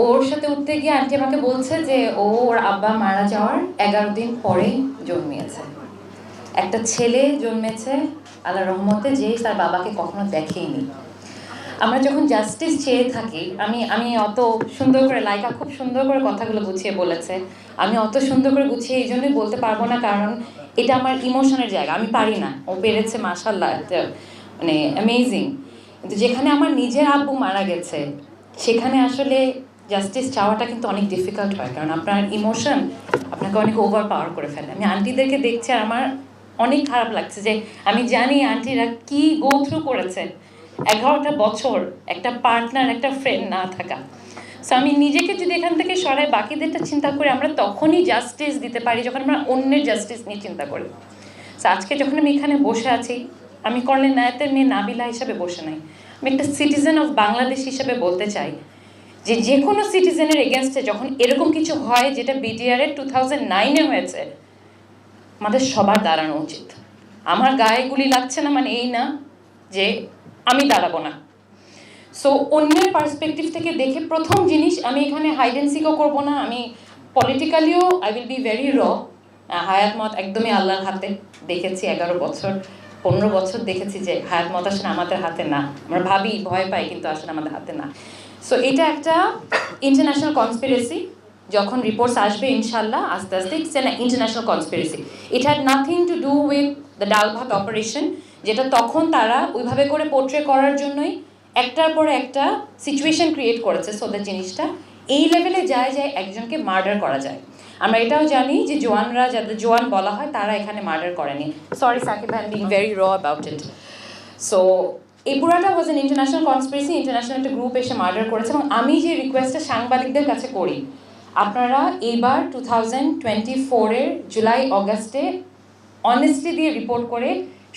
ওর সাথে উঠতে গিয়ে আন্টি আমাকে বলছে যে ওর আব্বা মারা যাওয়ার 11 দিন পরে জন্মিয়েছে, একটা ছেলে জন্মেছে আল্লাহ রহমতে, যে তার বাবাকে কখনো দেখেইনি। আমরা যখন জাস্টিস চেয়ে থাকি, আমি অত সুন্দর করে, লাইকা খুব সুন্দর করে কথাগুলো গুছিয়ে বলেছে, আমি অত সুন্দর করে গুছিয়ে এই জন্যই বলতে পারবো না, কারণ এটা আমার ইমোশনের জায়গা, আমি পারি না। ও পেরেছে, মাশাআল্লাহ, মানে অ্যামেজিং। কিন্তু যেখানে আমার নিজের আব্বু মারা গেছে, সেখানে আসলে জাস্টিস চাওয়াটা কিন্তু অনেক ডিফিকাল্ট হয়, কারণ আপনার ইমোশন আপনাকে অনেক ওভার পাওয়ার করে ফেলে। আমি আন্টিদেরকে দেখছি আর আমার অনেক খারাপ লাগছে যে আমি জানি আন্টিরা কি গো থ্রু করেছে 11টা বছর একটা পার্টনার, একটা ফ্রেন্ড না থাকা। সো আমি নিজেকে যদি এখান থেকে সরাই, বাকিদেরটা চিন্তা করে, আমরা তখনই জাস্টিস দিতে পারি যখন আমরা অন্যের জাস্টিস নিয়ে চিন্তা করি। সো আজকে যখন আমি এখানে বসে আছি, আমি কর্নেল নায়াতের মেয়ে নাবিলা হিসাবে বসে নাই, আমি একটা সিটিজেন অফ বাংলাদেশ হিসাবে বলতে চাই যে যে কোনো সিটিজেনের এগেনস্টে যখন এরকম কিছু হয়, যেটা বিডিআর 2009-এ হয়েছে, আমাদের সবার দাঁড়ানো উচিত। আমার গায়ে গুলি লাগছে না মানে এই না যে আমি দাঁড়াবো না। সো অন্যের পার্সপেক্টিভ থেকে দেখে, প্রথম জিনিস, আমি এখানে হাইড অ্যান্ড সিকও করবো না, আমি পলিটিক্যালিও আই উইল বি ভেরি র। হায়াত মত একদমই আল্লাহর হাতে, দেখেছি 11 বছর 15 বছর দেখেছি যে হায়াত মত আসলে আমাদের হাতে না। আমরা ভাবি, ভয় পাই, কিন্তু আসলে আমাদের হাতে না। সো এটা একটা ইন্টারন্যাশনাল কনস্পিরেসি। যখন রিপোর্টস আসবে ইনশাল্লাহ আস্তে আস্তে, it's an international conspiracy. It had nothing to do with the ডাল ভাত অপারেশন, যেটা তখন তারা ওইভাবে করে পোর্ট্রে করার জন্যই একটার পর একটা সিচুয়েশন ক্রিয়েট করেছে, সো দ্যাট জিনিসটা এই লেভেলে যায় যে একজনকে মার্ডার করা যায়। আমরা এটাও জানি যে জোয়ানরা, যাদের জোয়ান বলা হয়, তারা এখানে মার্ডার করেনি। Sorry Sakib, I am being very raw about it. So এই পুরাটা was an international conspiracy, international একটা গ্রুপ এসে মার্ডার করেছে। এবং আমি যে রিকোয়েস্টটা সাংবাদিকদের কাছে করি, আপনারা এবার 2024-এর জুলাই অগাস্টে অনেস্টলি দিয়ে রিপোর্ট করে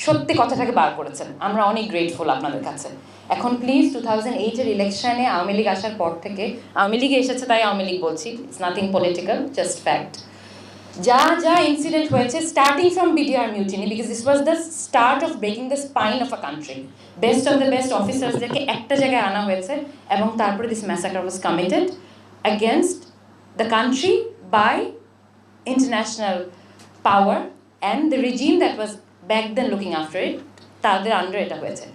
সত্যি কথাটাকে বার করেছেন, আমরা অনেক গ্রেটফুল আপনাদের কাছে। এখন প্লিজ 2008-এর ইলেকশনে আওয়ামী লীগ আসার পর থেকে, আওয়ামী লীগে এসেছে তাই আওয়ামী লীগ বলছি, it's nothing political, just fact, যা যা ইনসিডেন্ট হয়েছে, starting from BDR mutiny, because this was the start of breaking the spine of a country, best of the best অফিসার্সদেরকে একটা জায়গায় আনা হয়েছে, এবং তারপরে this massacre was committed against the country by international power and the regime that was back then looking after it, তাদের আন্ডারে এটা হয়েছে।